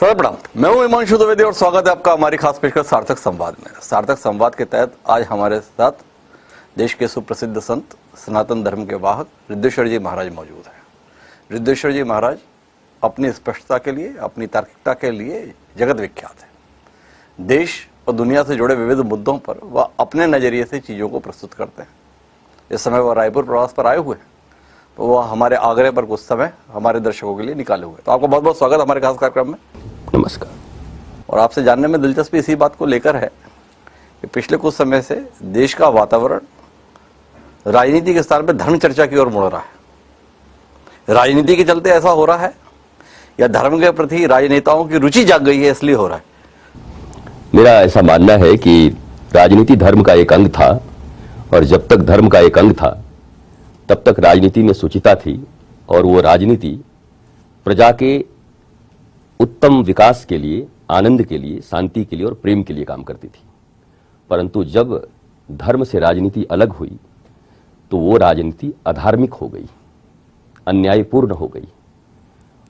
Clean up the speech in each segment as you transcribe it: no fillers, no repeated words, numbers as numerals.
Sir प्रणाम, मैं हूं हिमांशु द्विवेदी और स्वागत है आपका हमारी खास पेशकश सार्थक संवाद में। सार्थक संवाद के तहत आज हमारे साथ देश के सुप्रसिद्ध संत सनातन धर्म के वाहक रिद्धेश्वर जी महाराज मौजूद हैं। रिद्धेश्वर जी महाराज अपनी स्पष्टता के लिए, अपनी तार्किकता के लिए जगत विख्यात है। देश और दुनिया से जुड़े विविध मुद्दों पर वह अपने नजरिए से चीजों को प्रस्तुत करते हैं। इस समय वह रायपुर प्रवास पर आए हुए हैं, तो वह हमारे आग्रह पर कुछ समय हमारे दर्शकों के लिए निकाले हुए। तो आपका बहुत बहुत स्वागत हमारे खास कार्यक्रम में। नमस्कार। और आपसे जानने में दिलचस्पी इसी बात को लेकर है कि पिछले कुछ समय से देश का वातावरण राजनीति के स्थान पर धर्म चर्चा की ओर मुड़ रहा है। राजनीति के चलते ऐसा हो रहा है या धर्म के प्रति राजनेताओं की रुचि जाग गई है इसलिए हो रहा है? मेरा ऐसा मानना है कि राजनीति धर्म का एक अंग था और जब तक धर्म का एक अंग था तब तक राजनीति में शुचिता थी और वो राजनीति प्रजा के उत्तम विकास के लिए, आनंद के लिए, शांति के लिए और प्रेम के लिए काम करती थी। परंतु जब धर्म से राजनीति अलग हुई तो वो राजनीति अधार्मिक हो गई, अन्यायपूर्ण हो गई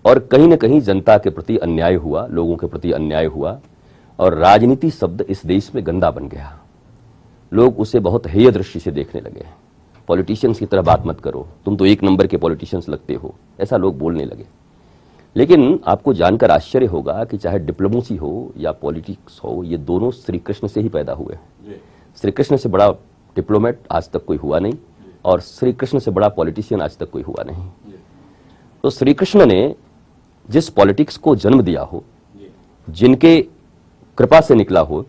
और कहीं न कहीं जनता के प्रति अन्याय हुआ, लोगों के प्रति अन्याय हुआ और राजनीति शब्द इस देश में गंदा बन गया। लोग उसे बहुत हेय दृष्टि से देखने लगे। पॉलिटिशियंस की तरह बात मत करो, तुम तो एक नंबर के पॉलिटिशियंस लगते हो, ऐसा लोग बोलने लगे। लेकिन आपको जानकर आश्चर्य होगा कि चाहे डिप्लोमेसी हो या पॉलिटिक्स हो, ये दोनों श्री कृष्ण से ही पैदा हुए हैं। श्री कृष्ण से बड़ा डिप्लोमेट आज तक कोई हुआ नहीं और श्री कृष्ण से बड़ा पॉलिटिशियन आज तक कोई हुआ नहीं। तो श्री कृष्ण ने जिस पॉलिटिक्स को जन्म दिया हो, जिनके कृपा से निकला हो,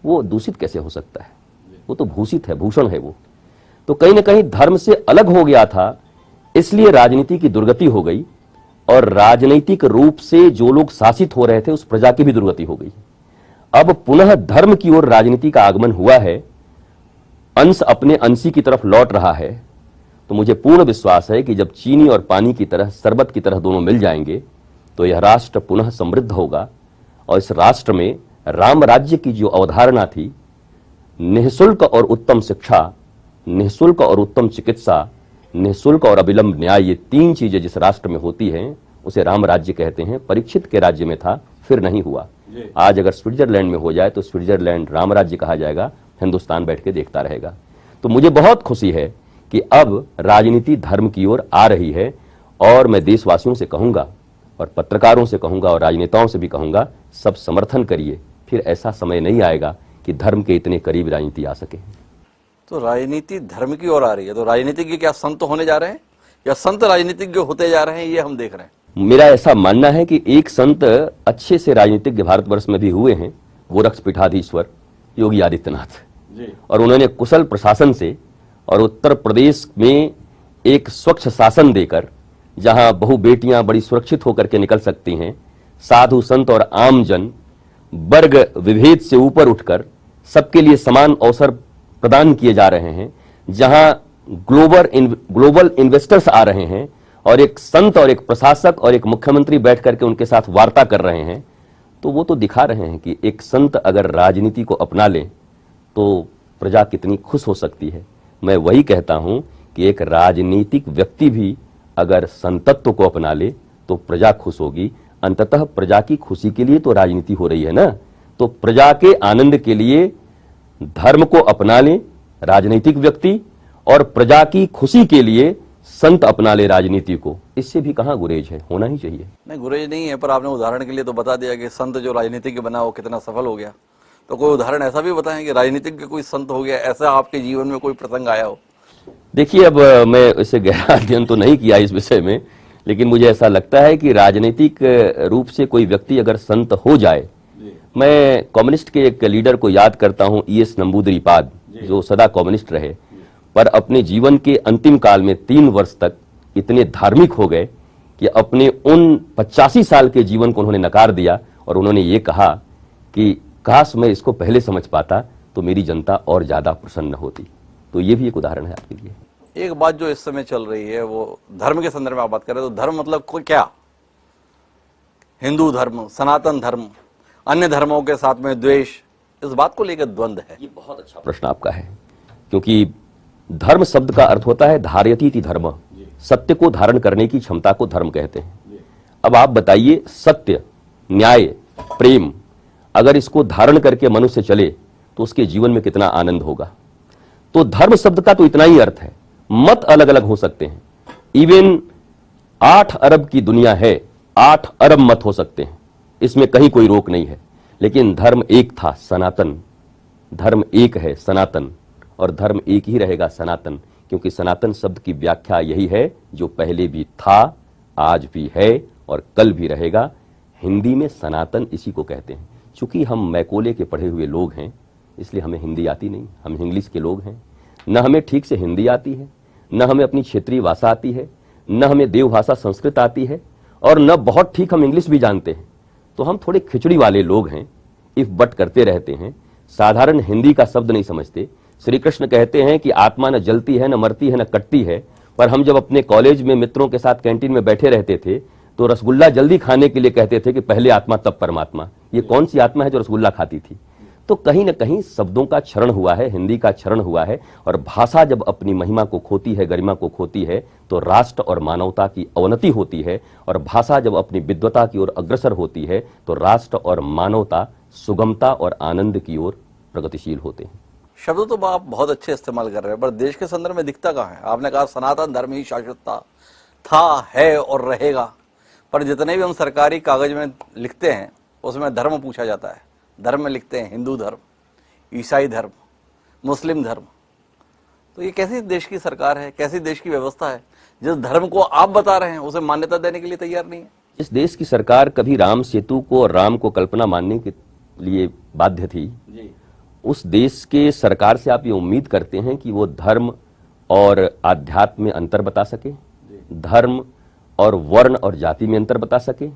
वो दूषित कैसे हो सकता है? वो तो भूषित है, भूषण है वो। तो कहीं ना कहीं धर्म से अलग हो गया था, इसलिए राजनीति की दुर्गति हो गई और राजनीतिक रूप से जो लोग शासित हो रहे थे उस प्रजा की भी दुर्गति हो गई। अब पुनः धर्म की ओर राजनीति का आगमन हुआ है, अंश अपने अंशी की तरफ लौट रहा है। तो मुझे पूर्ण विश्वास है कि जब चीनी और पानी की तरह, शरबत की तरह दोनों मिल जाएंगे तो यह राष्ट्र पुनः समृद्ध होगा और इस राष्ट्र में राम राज्य की जो अवधारणा थी, निःशुल्क और उत्तम शिक्षा, निःशुल्क और उत्तम चिकित्सा, निःशुल्क और अविलंब न्याय, ये तीन चीजें जिस राष्ट्र में होती हैं उसे राम राज्य कहते हैं। परीक्षित के राज्य में था, फिर नहीं हुआ। आज अगर स्विट्जरलैंड में हो जाए तो स्विट्जरलैंड राम राज्य कहा जाएगा, हिंदुस्तान बैठ के देखता रहेगा। तो मुझे बहुत खुशी है कि अब राजनीति धर्म की ओर आ रही है और मैं देशवासियों से कहूंगा और पत्रकारों से कहूंगा और राजनेताओं से भी कहूंगा, सब समर्थन करिए। फिर ऐसा समय नहीं आएगा कि धर्म के इतने करीब राजनीति आ सके। तो राजनीति धर्म की ओर आ रही है, तो राजनीतिज्ञ क्या संत होने जा रहे हैं या संत राजनीतिज्ञ होते जा रहे हैं, ये हम देख रहे हैं? मेरा ऐसा मानना है कि एक संत अच्छे से राजनीतिज्ञ भारतवर्ष में भी हुए हैं, गोरक्ष पीठाधीश्वर योगी आदित्यनाथ, और उन्होंने कुशल प्रशासन से और उत्तर प्रदेश में एक स्वच्छ शासन देकर, जहां बहु बेटियां बड़ी सुरक्षित होकर के निकल सकती हैं, साधु संत और आम जन वर्ग विभेद से ऊपर उठकर सबके लिए समान अवसर प्रदान किए जा रहे हैं, जहां ग्लोबल इन्वेस्टर्स आ रहे हैं और एक संत और एक प्रशासक और एक मुख्यमंत्री बैठ करके उनके साथ वार्ता कर रहे हैं, तो वो तो दिखा रहे हैं कि एक संत अगर राजनीति को अपना ले तो प्रजा कितनी खुश हो सकती है। मैं वही कहता हूं कि एक राजनीतिक व्यक्ति भी अगर संतत्व को अपना ले तो प्रजा खुश होगी। अंततः प्रजा की खुशी के लिए तो राजनीति हो रही है ना। तो प्रजा के आनंद के लिए धर्म को अपना ले राजनीतिक व्यक्ति और प्रजा की खुशी के लिए संत अपना ले राजनीति को। इससे भी कहां गुरेज है, होना ही चाहिए। नहीं, गुरेज नहीं है, पर आपने उदाहरण के लिए तो बता दिया कि संत जो राजनीतिज्ञ बना वो कितना सफल हो गया। तो कोई उदाहरण ऐसा भी बताएं कि राजनीतिज्ञ कोई संत हो गया, ऐसा आपके जीवन में कोई प्रसंग आया हो? देखिए, अब मैं इसे गहरा अध्ययन तो नहीं किया इस विषय में, लेकिन मुझे ऐसा लगता है कि राजनीतिक रूप से कोई व्यक्ति अगर संत हो जाए, मैं कम्युनिस्ट के एक लीडर को याद करता हूं, E.S. नंबूदरीपाद, जो सदा कम्युनिस्ट रहे पर अपने जीवन के अंतिम काल में 3 वर्ष तक इतने धार्मिक हो गए कि अपने उन 85 साल के जीवन को उन्होंने नकार दिया और उन्होंने ये कहा कि काश मैं इसको पहले समझ पाता तो मेरी जनता और ज्यादा प्रसन्न होती। तो ये भी एक उदाहरण है आपके लिए। एक बात जो इस समय चल रही है वो धर्म के संदर्भ में आप बात करें तो धर्म मतलब कोई क्या? हिंदू धर्म, सनातन धर्म, अन्य धर्मों के साथ में द्वेष, इस बात को लेकर द्वंद्व है। ये बहुत अच्छा प्रश्न आपका है, क्योंकि धर्म शब्द का अर्थ होता है धारयतीति धर्म, सत्य को धारण करने की क्षमता को धर्म कहते हैं। अब आप बताइए, सत्य, न्याय, प्रेम, अगर इसको धारण करके मनुष्य चले तो उसके जीवन में कितना आनंद होगा। तो धर्म शब्द का तो इतना ही अर्थ है। मत अलग अलग हो सकते हैं। इवन 8 अरब की दुनिया है, 8 अरब मत हो सकते हैं, इसमें कहीं कोई रोक नहीं है। लेकिन धर्म एक था, सनातन। धर्म एक है, सनातन, और धर्म एक ही रहेगा, सनातन। क्योंकि सनातन शब्द की व्याख्या यही है, जो पहले भी था, आज भी है और कल भी रहेगा। हिंदी में सनातन इसी को कहते हैं। चूंकि हम मैकोले के पढ़े हुए लोग हैं, इसलिए हमें हिंदी आती नहीं, हम इंग्लिश के लोग हैं। न हमें ठीक से हिंदी आती है, न हमें अपनी क्षेत्रीय भाषा आती है, न हमें देवभाषा संस्कृत आती है, और न बहुत ठीक हम इंग्लिश भी जानते हैं। तो हम थोड़े खिचड़ी वाले लोग हैं, इफ बट करते रहते हैं, साधारण हिंदी का शब्द नहीं समझते। श्री कृष्ण कहते हैं कि आत्मा न जलती है, न मरती है, न कटती है। पर हम जब अपने कॉलेज में मित्रों के साथ कैंटीन में बैठे रहते थे तो रसगुल्ला जल्दी खाने के लिए कहते थे कि पहले आत्मा तब परमात्मा। ये कौन सी आत्मा है जो रसगुल्ला खाती थी? तो कहीं न कहीं शब्दों का क्षरण हुआ है, हिंदी का क्षरण हुआ है। और भाषा जब अपनी महिमा को खोती है, गरिमा को खोती है, तो राष्ट्र और मानवता की अवनति होती है। और भाषा जब अपनी विद्वता की ओर अग्रसर होती है, तो राष्ट्र और मानवता सुगमता और आनंद की ओर प्रगतिशील होते हैं। शब्द तो आप बहुत अच्छे इस्तेमाल कर रहे हैं, पर देश के संदर्भ में दिखता कहाँ है? आपने कहा सनातन धर्म ही शाश्वत था, है और रहेगा। पर जितने भी हम सरकारी कागज में लिखते हैं उसमें धर्म पूछा जाता है। धर्म में लिखते हैं हिंदू धर्म, ईसाई धर्म, मुस्लिम धर्म। तो ये कैसी देश की सरकार है, कैसी देश की व्यवस्था है, जिस धर्म को आप बता रहे हैं उसे मान्यता देने के लिए तैयार नहीं है? इस देश की सरकार कभी राम सेतु को और राम को कल्पना मानने के लिए बाध्य थी जी। उस देश के सरकार से आप ये उम्मीद करते हैं कि वो धर्म और आध्यात्म में अंतर बता सके, धर्म और वर्ण और जाति में अंतर बता सके,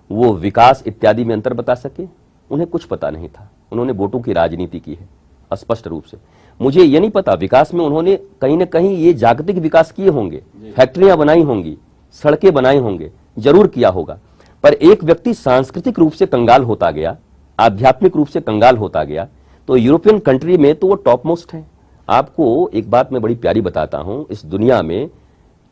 वो विकास इत्यादि में अंतर बता सके? उन्हें कुछ पता नहीं था। उन्होंने वोटों की राजनीति की है स्पष्ट रूप से। मुझे ये नहीं पता विकास में उन्होंने कहीं ना कहीं ये जागतिक विकास किए होंगे, फैक्ट्रियां बनाई होंगी, सड़कें बनाई होंगे, जरूर किया होगा। पर एक व्यक्ति सांस्कृतिक रूप से कंगाल होता गया, आध्यात्मिक रूप से कंगाल होता गया, तो यूरोपियन कंट्री में तो वो टॉप मोस्ट है। आपको एक बात मैं बड़ी प्यारी बताता हूं, इस दुनिया में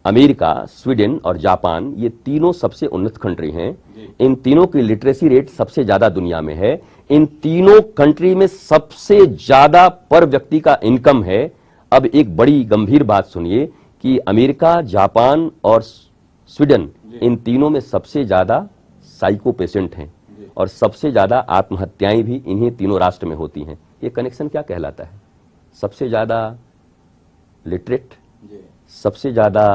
अमेरिका, स्वीडन और जापान, ये तीनों सबसे उन्नत कंट्री हैं। इन तीनों की लिटरेसी रेट सबसे ज्यादा दुनिया में है। इन तीनों कंट्री में सबसे ज्यादा पर व्यक्ति का इनकम है। अब एक बड़ी गंभीर बात सुनिए कि अमेरिका, जापान और स्वीडन, इन तीनों में सबसे ज्यादा साइको पेशेंट हैं और सबसे ज्यादा आत्महत्याएं भी इन्हीं तीनों राष्ट्र में होती हैं। ये कनेक्शन क्या कहलाता है? सबसे ज्यादा लिटरेट, सबसे ज्यादा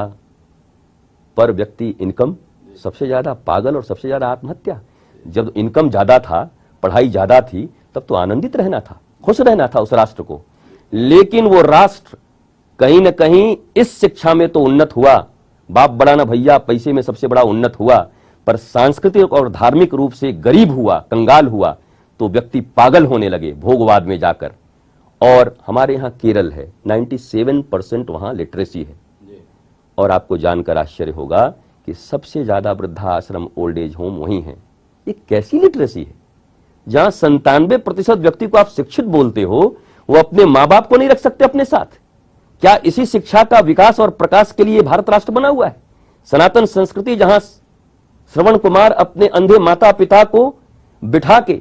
पर व्यक्ति इनकम, सबसे ज्यादा पागल और सबसे ज्यादा आत्महत्या। जब इनकम ज्यादा था, पढ़ाई ज्यादा थी, तब तो आनंदित रहना था, खुश रहना था उस राष्ट्र को। लेकिन वो राष्ट्र कहीं न कहीं इस शिक्षा में तो उन्नत हुआ, बाप बड़ा ना भैया, पैसे में सबसे बड़ा उन्नत हुआ, पर सांस्कृतिक और धार्मिक रूप से गरीब हुआ, कंगाल हुआ, तो व्यक्ति पागल होने लगे भोगवाद में जाकर। और हमारे यहां केरल है, 97% वहां लिटरेसी है। और आपको जानकर आश्चर्य होगा कि सबसे ज्यादा वृद्धाश्रम, ओल्ड एज होम वहीं है। ये कैसी लिटरेसी है? जहां 97% व्यक्ति को आप शिक्षित बोलते हो, वो अपने मां बाप को नहीं रख सकते अपने साथ। क्या इसी शिक्षा का विकास और प्रकाश के लिए भारत राष्ट्र बना हुआ है? सनातन संस्कृति जहां श्रवण कुमार अपने अंधे माता पिता को बिठा के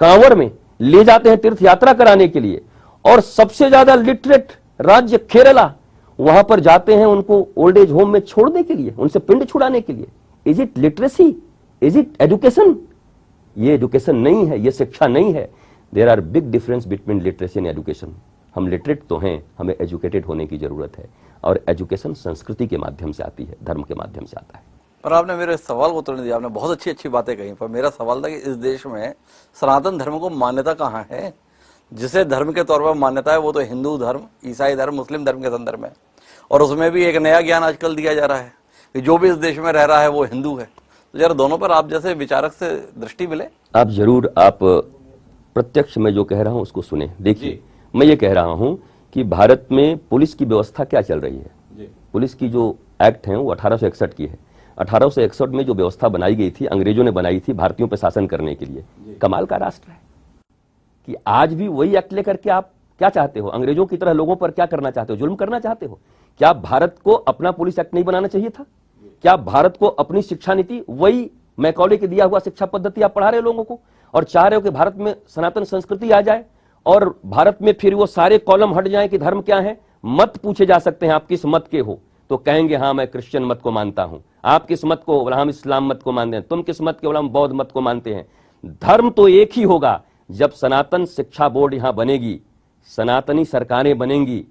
कांवड़ में ले जाते हैं तीर्थ यात्रा कराने के लिए, और सबसे ज्यादा लिटरेट राज्य केरला, वहां पर जाते हैं उनको ओल्ड एज होम में छोड़ने के लिए, उनसे पिंड छुड़ाने के लिए। Is it literacy? Is it education? ये एजुकेशन नहीं है, ये शिक्षा नहीं है। There are big difference between literacy and education. हम लिटरेट तो हैं, हमें एजुकेटेड होने की जरूरत है, और एजुकेशन संस्कृति के माध्यम से आती है, धर्म के माध्यम से आता है। पर आपने मेरे सवाल को उत्तर नहीं दिया। आपने बहुत अच्छी अच्छी बातें कही, पर मेरा सवाल था कि इस देश में सनातन धर्म को मान्यता कहाँ है? जिसे धर्म के तौर पर मान्यता है वो तो हिंदू धर्म, ईसाई धर्म, मुस्लिम धर्म के संदर्भ में, और उसमें भी एक नया ज्ञान आजकल दिया जा रहा है कि जो भी इस देश में रह रहा है वो हिंदू है। तो जरा दोनों पर आप जैसे विचारक से दृष्टि मिले। आप जरूर, आप प्रत्यक्ष में जो कह रहा हूं उसको सुने। देखिए, मैं ये कह रहा हूं कि भारत में पुलिस की व्यवस्था क्या चल रही है। पुलिस की जो एक्ट है वो 1861 की है। 1861 में जो व्यवस्था बनाई गई थी, अंग्रेजों ने बनाई थी भारतीयों पर शासन करने के लिए। कमाल का राष्ट्र है कि आज भी वही एक्ट लेकर के आप क्या चाहते हो? अंग्रेजों की तरह लोगों पर क्या करना चाहते हो? जुल्म करना चाहते हो? क्या भारत को अपना पुलिस एक्ट नहीं बनाना चाहिए था? क्या भारत को अपनी शिक्षा नीति वही मैकॉले के दिया हुआ शिक्षा पद्धति आप पढ़ा रहे हो लोगों को और चाह रहे हो कि भारत में सनातन संस्कृति आ जाए और भारत में फिर वो सारे कॉलम हट जाएं कि धर्म क्या है। मत पूछे जा सकते हैं आप किस मत के हो, तो कहेंगे हाँ मैं क्रिश्चियन मत को मानता हूं। आप किस मत को? हम इस्लाम मत को मानते हैं। तुम किस मत के? हम बौद्ध मत को मानते हैं। धर्म तो एक ही होगा जब सनातन शिक्षा बोर्ड यहां बनेगी, सनातनी सरकारें बनेंगी,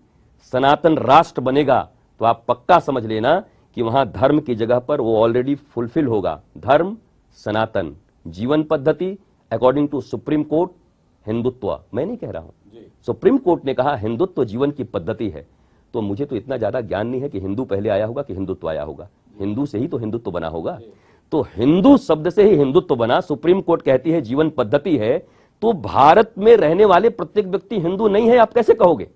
सनातन राष्ट्र बनेगा, तो आप पक्का समझ लेना कि वहां धर्म की जगह पर वो ऑलरेडी फुलफिल होगा। धर्म, सनातन, जीवन पद्धति according to supreme court, Hindutva. मैं नहीं कह रहा हूं, सुप्रीम कोर्ट ने कहा हिंदुत्व जीवन की पद्धति है। तो मुझे तो इतना ज्यादा ज्ञान नहीं है कि हिंदू पहले आया होगा कि हिंदुत्व आया होगा। हिंदू से ही तो हिंदुत्व बना होगा। तो हिंदू शब्द से ही हिंदुत्व बना। सुप्रीम कोर्ट कहती है जीवन पद्धति है, तो भारत में रहने वाले प्रत्येक व्यक्ति हिंदू नहीं है, आप कैसे कहोगे?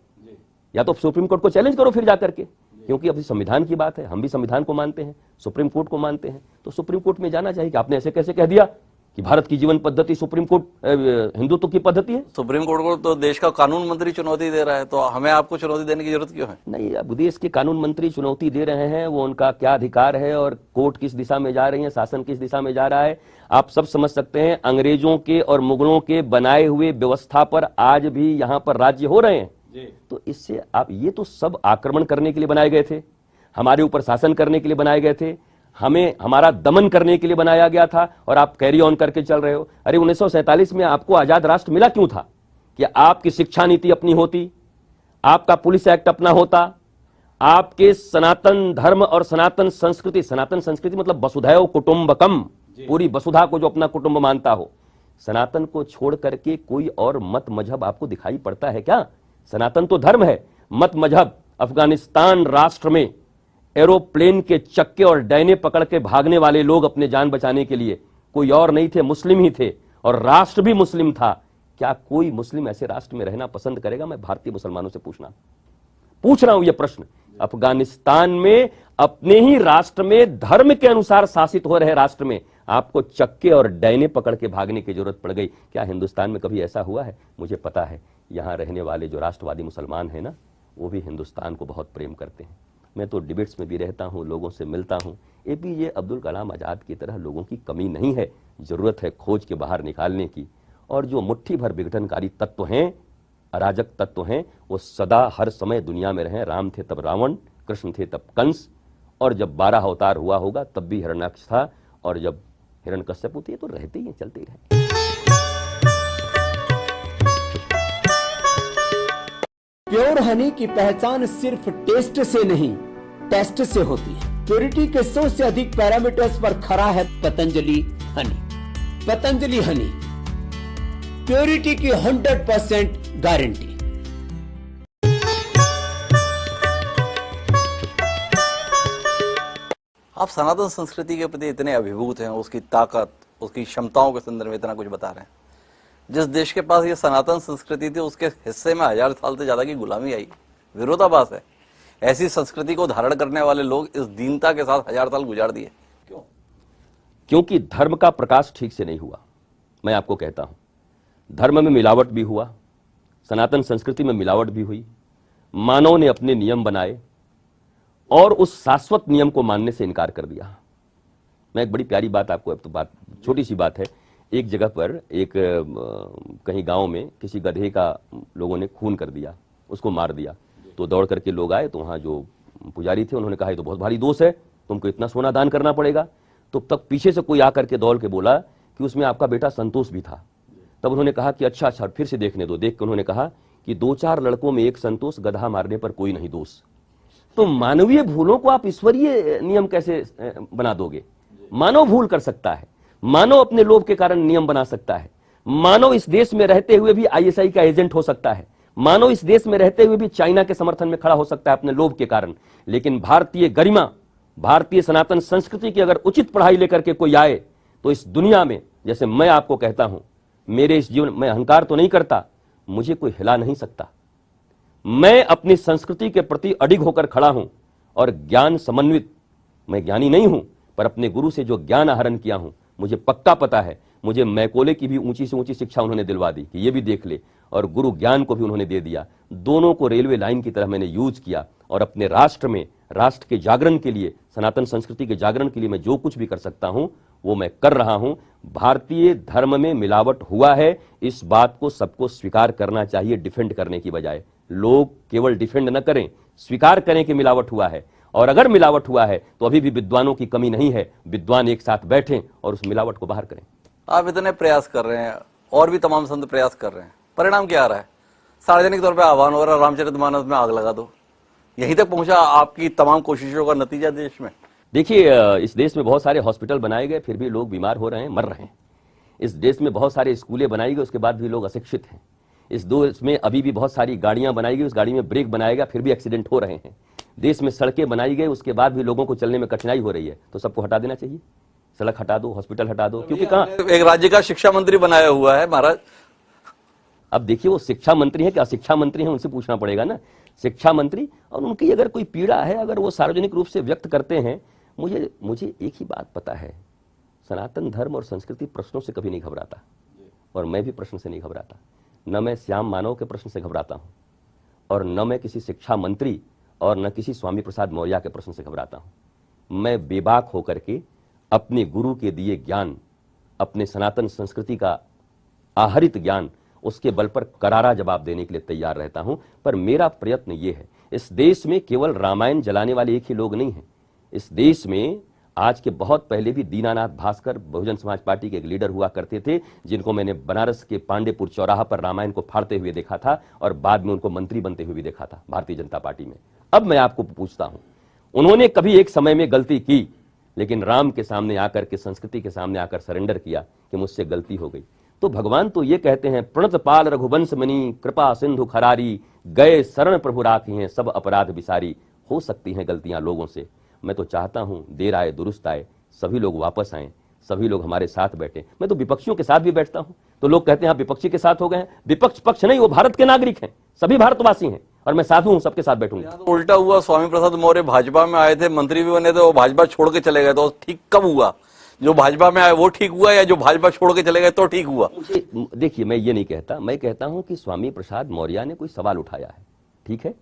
या तो सुप्रीम कोर्ट को चैलेंज करो फिर जाकर के, क्योंकि अभी संविधान की बात है। हम भी संविधान को मानते हैं, सुप्रीम कोर्ट को मानते हैं, तो सुप्रीम कोर्ट में जाना चाहिए कि आपने ऐसे कैसे कह दिया कि भारत की जीवन पद्धति सुप्रीम कोर्ट हिंदुत्व की पद्धति है। सुप्रीम कोर्ट को तो देश का कानून मंत्री चुनौती दे रहा है, तो हमें आपको चुनौती देने की जरूरत क्यों है? नहीं, अब देश के कानून मंत्री चुनौती दे रहे हैं, वो उनका क्या अधिकार है और कोर्ट किस दिशा में जा रही है, शासन किस दिशा में जा रहा है, आप सब समझ सकते हैं। अंग्रेजों के और मुगलों के बनाए हुए व्यवस्था पर आज भी यहाँ पर राज्य हो रहे हैं। तो इससे आप, ये तो सब आक्रमण करने के लिए बनाए गए थे, हमारे ऊपर शासन करने के लिए बनाए गए थे, हमें हमारा दमन करने के लिए बनाया गया था, और आप कैरी ऑन करके चल रहे हो। अरे 1947 में आपको आजाद राष्ट्र मिला क्यों था? कि आपकी शिक्षा नीति अपनी होती, आपका पुलिस एक्ट अपना होता, आपके सनातन धर्म और सनातन संस्कृति मतलब वसुधैव कुटुंबकम, पूरी वसुधा को जो अपना कुटुंब मानता हो। सनातन को छोड़ करके कोई और मत मजहब आपको दिखाई पड़ता है क्या? सनातन तो धर्म है, मत मजहब। अफगानिस्तान राष्ट्र में एरोप्लेन के चक्के और डैने पकड़ के भागने वाले लोग अपने जान बचाने के लिए कोई और नहीं थे, मुस्लिम ही थे, और राष्ट्र भी मुस्लिम था। क्या कोई मुस्लिम ऐसे राष्ट्र में रहना पसंद करेगा? मैं भारतीय मुसलमानों से पूछ रहा हूं यह प्रश्न। अफगानिस्तान में अपने ही राष्ट्र में धर्म के अनुसार शासित हो रहे राष्ट्र में आपको चक्के और डैने पकड़ के भागने की जरूरत पड़ गई। क्या हिंदुस्तान में कभी ऐसा हुआ है? मुझे पता है यहां रहने वाले जो राष्ट्रवादी मुसलमान हैं ना, वो भी हिंदुस्तान को बहुत प्रेम करते हैं। मैं तो डिबेट्स में भी रहता हूं, लोगों से मिलता हूं। एपीजे अब्दुल कलाम आजाद की तरह लोगों की कमी नहीं है, जरूरत है खोज के बाहर निकालने की। और जो मुट्ठी भर विघटनकारी तत्व हैं, अराजक तत्व हैं, वो सदा हर समय दुनिया में रहे। राम थे तब रावण, कृष्ण थे तब कंस, और जब 12 अवतार हुआ होगा तब भी हिरण्याक्ष था, और जब हिरण्यकश्यप थे तो रहते ही चलते ही रहे। प्योर हनी की पहचान सिर्फ टेस्ट से नहीं, टेस्ट से होती है। प्योरिटी के 100 से अधिक पैरामीटर्स पर खरा है पतंजलि हनी। पतंजलि हनी, प्योरिटी की 100% गारंटी। आप सनातन संस्कृति के प्रति इतने अभिभूत हैं, उसकी ताकत, उसकी क्षमताओं के संदर्भ में इतना कुछ बता रहे हैं। जिस देश के पास ये सनातन संस्कृति थी, उसके हिस्से में 1000 साल से ज्यादा की गुलामी आई। विरोधाभास है। ऐसी संस्कृति को धारण करने वाले लोग इस दीनता के साथ 1000 साल गुजार दिए। क्यों? क्योंकि धर्म का प्रकाश ठीक से नहीं हुआ। मैं आपको कहता हूं, धर्म में मिलावट भी हुआ, सनातन संस्कृति में मिलावट भी हुई। मानव ने अपने नियम बनाए और उस शाश्वत नियम को मानने से इनकार कर दिया। मैं एक बड़ी प्यारी बात आपको, अब तो बात छोटी सी बात है। एक जगह पर एक कहीं गांव में किसी गधे का लोगों ने खून कर दिया, उसको मार दिया। तो दौड़ करके लोग आए, तो वहां जो पुजारी थे उन्होंने कहा ये तो बहुत भारी दोष है, तुमको इतना सोना दान करना पड़ेगा। तो तब पीछे से कोई आकर के दौड़ के बोला कि उसमें आपका बेटा संतोष भी था। तब उन्होंने कहा कि अच्छा फिर से देखने दो। देख के उन्होंने कहा कि 2-4 लड़कों में एक संतोष, गधा मारने पर कोई नहीं दोष। तो मानवीय भूलों को आप ईश्वरीय नियम कैसे बना दोगे? मानव भूल कर सकता है, मानव अपने लोभ के कारण नियम बना सकता है, मानव इस देश में रहते हुए भी आईएसआई का एजेंट हो सकता है, मानव इस देश में रहते हुए भी चाइना के समर्थन में खड़ा हो सकता है अपने लोभ के कारण। लेकिन भारतीय गरिमा, भारतीय सनातन संस्कृति की अगर उचित पढ़ाई लेकर के कोई आए तो इस दुनिया में, जैसे मैं आपको कहता हूं, मेरे इस जीवन में अहंकार तो नहीं करता, मुझे कोई हिला नहीं सकता। मैं अपनी संस्कृति के प्रति अडिग होकर खड़ा हूं और ज्ञान समन्वित, मैं ज्ञानी नहीं हूं, पर अपने गुरु से जो ज्ञान आहरण किया हूं, मुझे पक्का पता है। मुझे मैकोले की भी ऊंची से ऊंची शिक्षा उन्होंने दिलवा दी कि ये भी देख ले, और गुरु ज्ञान को भी उन्होंने दे दिया। दोनों को रेलवे लाइन की तरह मैंने यूज किया, और अपने राष्ट्र में, राष्ट्र के जागरण के लिए, सनातन संस्कृति के जागरण के लिए मैं जो कुछ भी कर सकता हूं वो मैं कर रहा हूं। भारतीय धर्म में मिलावट हुआ है, इस बात को सबको स्वीकार करना चाहिए, डिफेंड करने की बजाय। लोग केवल डिफेंड न करें, स्वीकार करें कि मिलावट हुआ है। और अगर मिलावट हुआ है तो अभी भी विद्वानों की कमी नहीं है, विद्वान एक साथ बैठें और उस मिलावट को बाहर करें। आप इतने प्रयास कर रहे हैं और भी तमाम संत प्रयास कर रहे हैं, परिणाम क्या आ रहा है? सार्वजनिक तौर पे आह्वान हो रहा है, रामचरितमानस में आग लगा दो। यहीं तक पहुंचा आपकी तमाम कोशिशों का नतीजा देश में? देखिए, इस देश में बहुत सारे हॉस्पिटल बनाए गए, फिर भी लोग बीमार हो रहे हैं, मर रहे हैं। इस देश में बहुत सारे स्कूलें बनाई गई, उसके बाद भी लोग अशिक्षित हैं। इस देश में अभी भी बहुत सारी गाड़ियां बनाई गई, उस गाड़ी में ब्रेक बनाया गया, फिर भी एक्सीडेंट हो रहे हैं। देश में सड़कें बनाई गई, उसके बाद भी लोगों को चलने में कठिनाई हो रही है। तो सबको हटा देना चाहिए, सड़क हटा दो, हॉस्पिटल हटा दो। क्योंकि कहाँ एक राज्य का शिक्षा मंत्री बनाया हुआ है महाराज। अब देखिए, वो शिक्षा मंत्री है कि अशिक्षा मंत्री है, उनसे पूछना पड़ेगा ना। शिक्षा मंत्री, और उनकी अगर कोई पीड़ा है, अगर वो सार्वजनिक रूप से व्यक्त करते हैं, मुझे एक ही बात पता है, सनातन धर्म और संस्कृति प्रश्नों से कभी नहीं घबराता, और मैं भी प्रश्न से नहीं घबराता। न मैं श्याम मानव के प्रश्न से घबराता हूं, और न मैं किसी शिक्षा मंत्री और न किसी स्वामी प्रसाद मौर्य के प्रश्न से घबराता हूं। मैं बेबाक होकर के अपने गुरु के दिए ज्ञान, अपने सनातन संस्कृति का आहरित ज्ञान, उसके बल पर करारा जवाब देने के लिए तैयार रहता हूं। पर मेरा प्रयत्न यह है, इस देश में केवल रामायण जलाने वाले एक ही लोग नहीं हैं। इस देश में आज के बहुत पहले भी दीनानाथ भास्कर बहुजन समाज पार्टी के एक लीडर हुआ करते थे, जिनको मैंने बनारस के पांडेपुर चौराहा पर रामायण को फाड़ते हुए देखा था, और बाद में उनको मंत्री बनते हुए भी देखा था भारतीय जनता पार्टी में। अब मैं आपको पूछता हूं, उन्होंने कभी एक समय में गलती की, लेकिन राम के सामने आकर के, संस्कृति के सामने आकर सरेंडर किया कि मुझसे गलती हो गई। तो भगवान तो ये कहते हैं, प्रणत पाल रघुवंश मणि कृपा सिंधु खरारी, गए शरण प्रभु राखी हैं सब अपराध बिसारी। हो सकती हैं गलतियां लोगों से, मैं तो चाहता हूं देर आए दुरुस्त आए, सभी लोग वापस आए, सभी लोग हमारे साथ बैठे। मैं तो विपक्षियों के साथ भी बैठता हूं। तो लोग कहते हैं आप विपक्षी के साथ हो गए हैं। विपक्ष पक्ष नहीं, वो भारत के नागरिक हैं, सभी भारतवासी हैं, और मैं साधु हूं, सबके साथ बैठूंगा। तो उल्टा हुआ, स्वामी प्रसाद मौर्य भाजपा में आए थे, मंत्री भी बने थे, वो भाजपा छोड़ के चले गए, तो ठीक कब हुआ? जो भाजपा में आए वो ठीक हुआ, या जो भाजपा छोड़ के चले गए तो ठीक हुआ? देखिए, मैं ये नहीं कहता, मैं कहता हूं कि स्वामी प्रसाद मौर्य ने कोई सवाल उठाया है, ठीक है,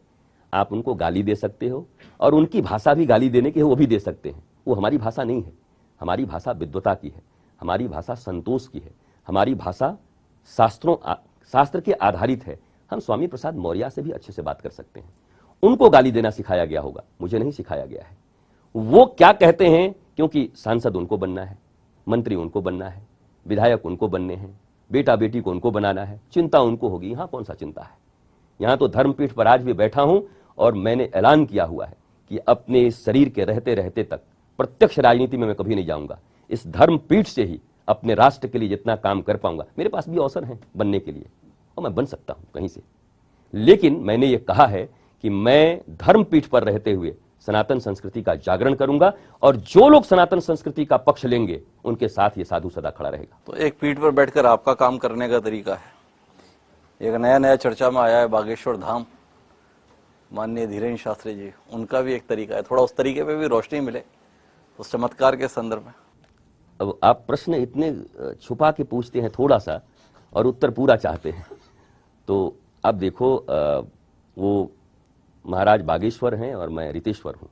आप उनको गाली दे सकते हो, और उनकी भाषा भी गाली देने की है, वो भी दे सकते हैं। वो हमारी भाषा नहीं है, हमारी भाषा विद्वता की है, हमारी भाषा संतोष की है, हमारी भाषा शास्त्र के आधारित है। हम स्वामी प्रसाद मौर्य से भी अच्छे से बात कर सकते हैं। उनको गाली देना सिखाया गया होगा, मुझे नहीं सिखाया गया है। वो क्या कहते हैं, क्योंकि सांसद उनको बनना है, मंत्री उनको बनना है, विधायक उनको बनने हैं, बेटा बेटी को उनको बनाना है, चिंता उनको होगी। यहां कौन सा चिंता है? यहां तो धर्मपीठ पर आज भी बैठा हूं, और मैंने ऐलान किया हुआ है कि अपने शरीर के रहते रहते तक प्रत्यक्ष राजनीति में मैं कभी नहीं जाऊंगा। इस धर्मपीठ से ही अपने राष्ट्र के लिए जितना काम कर पाऊंगा, मेरे पास भी अवसर है बनने के लिए, और मैं बन सकता हूं कहीं से। लेकिन मैंने ये कहा है कि मैं धर्मपीठ पर रहते हुए सनातन संस्कृति का जागरण करूंगा, और जो लोग सनातन संस्कृति का पक्ष लेंगे उनके साथ ये साधु सदा खड़ा रहेगा। तो एक पीठ पर बैठकर आपका काम करने का तरीका है, एक नया चर्चा में आया है बागेश्वर धाम, माननीय धीरेन्द्र शास्त्री जी, उनका भी एक तरीका है, थोड़ा उस तरीके पे भी रोशनी मिले उस चमत्कार के संदर्भ में। अब आप प्रश्न इतने छुपा के पूछते हैं थोड़ा सा, और उत्तर पूरा चाहते हैं। तो अब देखो, वो महाराज बागेश्वर हैं और मैं रितेश्वर हूं,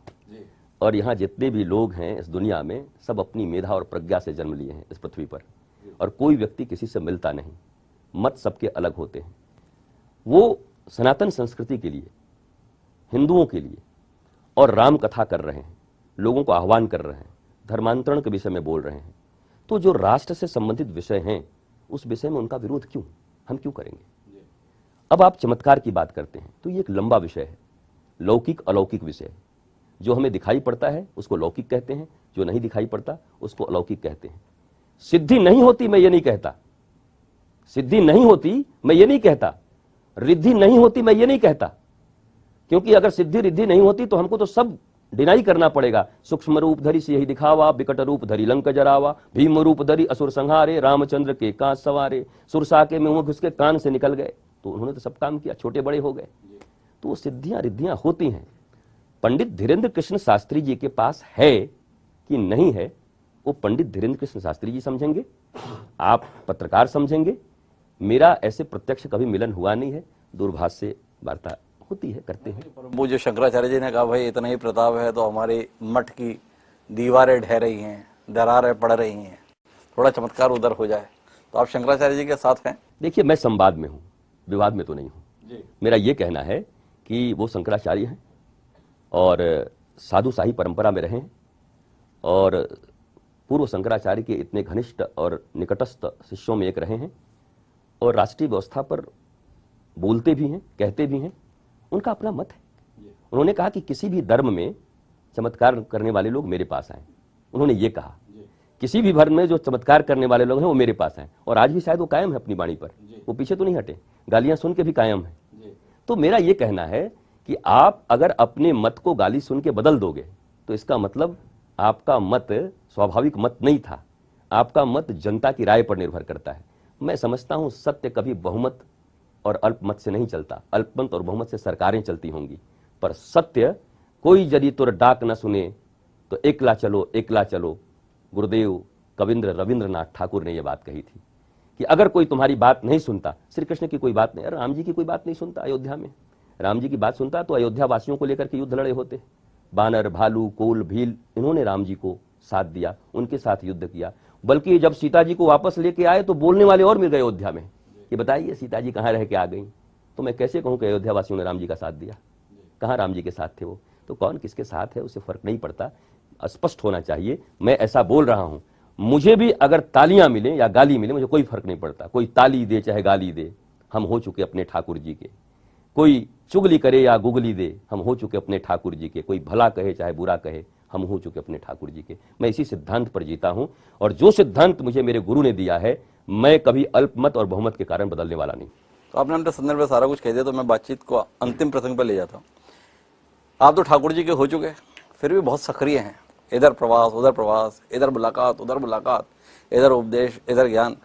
और यहाँ जितने भी लोग हैं इस दुनिया में, सब अपनी मेधा और प्रज्ञा से जन्म लिए हैं इस पृथ्वी पर, और कोई व्यक्ति किसी से मिलता नहीं, मत सबके अलग होते हैं। वो सनातन संस्कृति के लिए, हिंदुओं के लिए और राम कथा कर रहे हैं, लोगों को आह्वान कर रहे हैं, धर्मांतरण के विषय में बोल रहे हैं। तो जो राष्ट्र से संबंधित विषय हैं, उस विषय में उनका विरोध क्यों, हम क्यों करेंगे? अब आप चमत्कार की बात करते हैं, तो ये एक लंबा विषय है, लौकिक अलौकिक विषय। जो हमें दिखाई पड़ता है उसको लौकिक कहते हैं, जो नहीं दिखाई पड़ता उसको अलौकिक कहते हैं। सिद्धि नहीं होती मैं ये नहीं कहता, सिद्धि नहीं होती मैं ये नहीं कहता, रिद्धि नहीं होती मैं ये नहीं कहता, क्योंकि अगर सिद्धि रिद्धि नहीं होती तो हमको तो सब डिनाई करना पड़ेगा। सूक्ष्म रूप धरी से यही दिखावा, विकट रूप धरी लंक जरावा, भीम रूप धरी असुर संहारे, रामचंद्र के कांच सवारे, सुरसा के मुंह घुस के कान से निकल गए। तो उन्होंने तो सब काम किया, छोटे बड़े हो गए। तो वो सिद्धियां रिद्धियां होती हैं। पंडित धीरेन्द्र कृष्ण शास्त्री जी के पास है कि नहीं है, वो पंडित धीरेन्द्र कृष्ण शास्त्री जी समझेंगे, आप पत्रकार समझेंगे। मेरा ऐसे प्रत्यक्ष कभी मिलन हुआ नहीं है, दूरभाष से वार्ता होती है, करते हैं। वो जो शंकराचार्य जी ने कहा भाई इतना ही प्रताप है तो हमारे मठ की दीवारें ढह रही हैं, दरारें पड़ रही हैं, थोड़ा चमत्कार उधर हो जाए, तो आप शंकराचार्य जी के साथ हैं? देखिए, मैं संवाद में हूं, विवाद में तो नहीं हूं। मेरा यह कहना है कि वो शंकराचार्य हैं और साधुशाही परंपरा में रहे और पूर्व शंकराचार्य के इतने घनिष्ठ और निकटस्थ शिष्यों में एक रहे हैं और राष्ट्रीय व्यवस्था पर बोलते भी हैं, कहते भी हैं। उनका अपना मत है। उन्होंने कहा कि किसी भी धर्म में चमत्कार करने वाले लोग मेरे पास आए। उन्होंने ये कहा, किसी भी धर्म में जो चमत्कार करने वाले लोग हैं वो मेरे पास आए। और आज भी शायद वो कायम है अपनी वाणी पर, वो पीछे तो नहीं हटे, गालियां सुन के भी कायम है। तो मेरा ये कहना है कि आप अगर अपने मत को गाली सुन के बदल दोगे तो इसका मतलब आपका मत स्वाभाविक मत नहीं था। आपका मत जनता की राय पर निर्भर करता है। मैं समझता हूं सत्य कभी बहुमत और अल्पमत से नहीं चलता। अल्पमत और बहुमत से सरकारें चलती होंगी, पर सत्य कोई यदि तुर डाक न सुने तो एकला चलो, एकला चलो। गुरुदेव कविंद्र रविंद्रनाथ ठाकुर ने यह बात कही थी कि अगर कोई तुम्हारी बात नहीं सुनता, श्री कृष्ण की कोई बात नहीं, राम जी की कोई बात नहीं सुनता, अयोध्या में राम जी की बात सुनता तो अयोध्या वासियों को लेकर के युद्ध लड़े होते। बानर, भालू, कोल, भील, इन्होंने राम जी को साथ दिया, उनके साथ युद्ध किया। बल्कि जब सीता जी को वापस लेके आए तो बोलने वाले और मिल गए अयोध्या में कि बताइए सीता जी कहाँ रह के आ गई। तो मैं कैसे कहूं कि अयोध्या वासियों ने राम जी का साथ दिया? कहाँ राम जी के साथ थे वो? तो कौन किसके साथ है उससे फर्क नहीं पड़ता, स्पष्ट होना चाहिए। मैं ऐसा बोल रहा हूं, मुझे भी अगर तालियां मिले या गाली मिले मुझे कोई फर्क नहीं पड़ता। कोई ताली दे चाहे गाली दे, हम हो चुके अपने ठाकुर जी के। कोई चुगली करे या गुगली दे, हम हो चुके अपने ठाकुर जी के। कोई भला कहे चाहे बुरा कहे, हम हो चुके अपने ठाकुर जी के। मैं इसी सिद्धांत पर जीता हूं और जो सिद्धांत मुझे मेरे गुरु ने दिया है, मैं कभी अल्पमत और बहुमत के कारण बदलने वाला नहीं। तो आपने अपने संदर्भ में सारा कुछ कह दिया, तो मैं बातचीत को अंतिम प्रसंग पर ले जाता हूँ। आप तो ठाकुर जी के हो चुके, फिर भी बहुत सक्रिय हैं। इधर प्रवास, इधर मुलाकात, उधर मुलाकात, इधर उपदेश, इधर ज्ञान।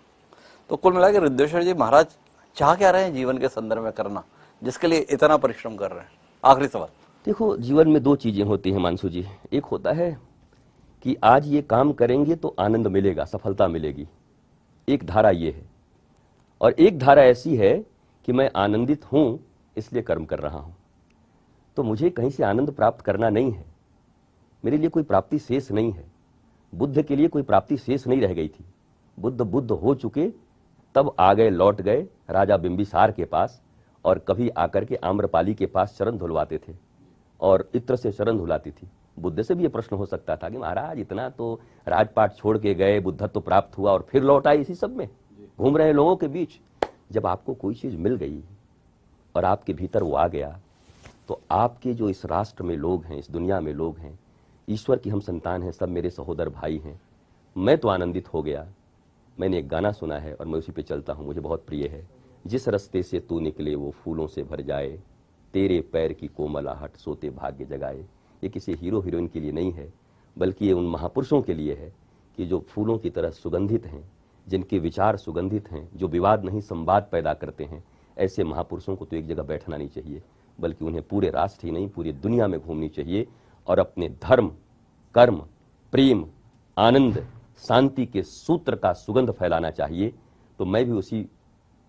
तो कुल मिला के रिद्धेश्वर जी महाराज चाह क्या रहे हैं जीवन के संदर्भ में करना, जिसके लिए इतना परिश्रम कर रहे हैं? आखिरी सवाल। देखो, जीवन में दो चीजें होती हैं मानसू जी। एक होता है कि आज ये काम करेंगे तो आनंद मिलेगा, सफलता मिलेगी, एक धारा ये है। और एक धारा ऐसी है कि मैं आनंदित हूं इसलिए कर्म कर रहा हूं। तो मुझे कहीं से आनंद प्राप्त करना नहीं है, मेरे लिए कोई प्राप्ति शेष नहीं है। बुद्ध के लिए कोई प्राप्ति शेष नहीं रह गई थी। बुद्ध हो चुके, तब आ गए, लौट गए राजा बिंबिसार के पास और कभी आकर के आम्रपाली के पास चरण धुलवाते थे और इत्र से चरण धुलाती थी। बुद्ध से भी ये प्रश्न हो सकता था कि महाराज इतना तो राजपाट छोड़ के गए, बुद्धत्व प्राप्त हुआ और फिर लौट आए, इसी सब में घूम रहे लोगों के बीच। जब आपको कोई चीज मिल गई और आपके भीतर वो आ गया, तो आपके जो इस राष्ट्र में लोग हैं, इस दुनिया में लोग हैं, ईश्वर की हम संतान हैं, सब मेरे सहोदर भाई हैं। मैं तो आनंदित हो गया। मैंने एक गाना सुना है और मैं उसी पे चलता हूँ, मुझे बहुत प्रिय है। जिस रास्ते से तू निकले वो फूलों से भर जाए, तेरे पैर की कोमलाहट सोते भाग्य जगाए। ये किसी हीरो हीरोइन के लिए नहीं है, बल्कि ये उन महापुरुषों के लिए है कि जो फूलों की तरह सुगंधित हैं, जिनके विचार सुगंधित हैं, जो विवाद नहीं संवाद पैदा करते हैं। ऐसे महापुरुषों को तो एक जगह बैठना नहीं चाहिए, बल्कि उन्हें पूरे राष्ट्र ही नहीं पूरी दुनिया में घूमनी चाहिए और अपने धर्म, कर्म, प्रेम, आनंद, शांति के सूत्र का सुगंध फैलाना चाहिए। तो मैं भी उसी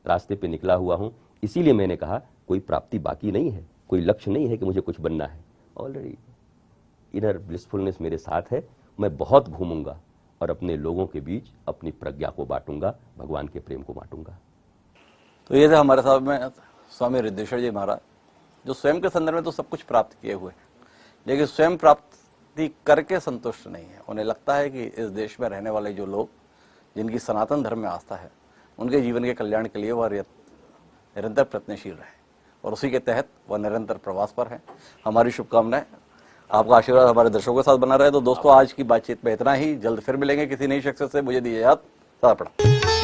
रास्ते पे निकला हुआ हूं। इसीलिए मैंने कहा कोई प्राप्ति बाकी नहीं है, कोई लक्ष्य नहीं है कि मुझे कुछ बनना है। ऑलरेडी इनर ब्लिसफुलनेस मेरे साथ है। मैं बहुत घूमूंगा और अपने लोगों के बीच अपनी प्रज्ञा को बांटूंगा, भगवान के प्रेम को बांटूंगा। तो ये थे हमारे साथ में स्वामी रिद्धेश्वर जी महाराज, जो स्वयं के संदर्भ में तो सब कुछ प्राप्त किए हुए, लेकिन स्वयं प्राप्ति करके संतुष्ट नहीं है। उन्हें लगता है कि इस देश में रहने वाले जो लोग, जिनकी सनातन धर्म में आस्था है, उनके जीवन के कल्याण के लिए वह निरंतर प्रयत्नशील रहे और उसी के तहत वह निरंतर प्रवास पर है। हमारी शुभकामनाएं, आपका आशीर्वाद हमारे दर्शकों के साथ बना रहे। तो दोस्तों, आज की बातचीत में इतना ही। जल्द फिर मिलेंगे किसी नई शख्सियत से। मुझे दीजिए याद। सदा प्रणाम।